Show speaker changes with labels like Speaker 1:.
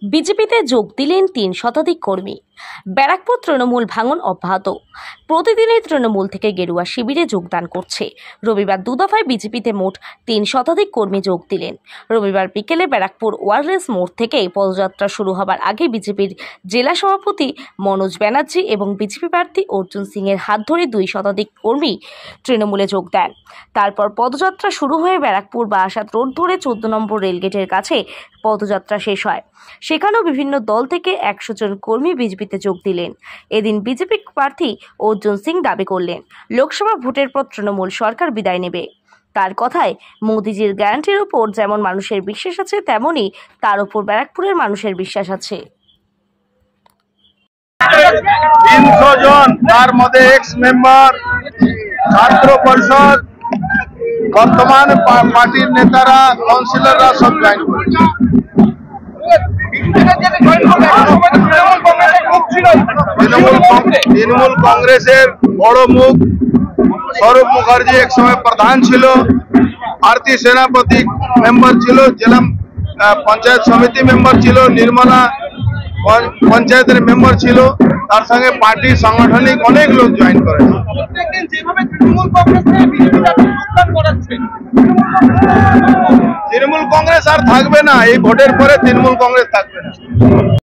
Speaker 1: বিজেপিতে যোগ দিলেন ৩ শতাধিক কর্মী। ব্যারাকপুর তৃণমূল ভাঙন অব্যাহত। প্রতিদিনই তৃণমূল থেকে গেরুয়া শিবিরে যোগদান করছে। রবিবার দুদফায় বিজেপিতে মোট ৩ শতাধিক কর্মী যোগ দিলেন। রবিবার বিকেলে ব্যারাকপুর ওয়ারলেস মোড় থেকে পদযাত্রা শুরু হবার আগে বিজেপির জেলা সভাপতি মনোজ ব্যানার্জি এবং বিজেপি প্রার্থী অর্জুন সিং এর হাত ধরে ২ শতাধিক কর্মী তৃণমূলে যোগ দেন। তারপর পদযাত্রা শুরু হয়ে ব্যারাকপুর বারাসাত রোড ধরে ১৪ নম্বর রেলগেটের কাছে পদযাত্রা শেষ হয়। সেখানেও বিভিন্ন দল থেকে ১০০ জন কর্মী বিজেপিতে যোগ দিলেন। এদিন বিজেপি প্রার্থী অর্জুন সিং দাবি করলেন, লোকসভা ভোটের পর তৃণমূল সরকার বিদায় নেবে। তার কথায়, মোদিজির গ্যারান্টির উপর যেমন মানুষের বিশ্বাস আছে, তেমনি তার উপর ব্যারাকপুরের মানুষের বিশ্বাস আছে।
Speaker 2: ৩০০ জন, তার মধ্যে এক্স মেম্বার, ছাত্র পরিষদ, বর্তমান পার্টির নেতারা, কাউন্সিলররা সব জয়েন করেছে। তৃণমূল কংগ্রেসের বড় মুখ স্বরূপ মুখার্জি এক সময় প্রধান ছিল, ভারতীয় সেনাপতি মেম্বার ছিল, জেলা পঞ্চায়েত সমিতি মেম্বার ছিল, নির্মলা পঞ্চায়েতের মেম্বার ছিল, তার সঙ্গে পার্টির সাংগঠনিক অনেক লোক জয়েন করে। তৃণমূল কংগ্রেস আর থাকবে না, এই ভোটের পরে তৃণমূল কংগ্রেস থাকবে না।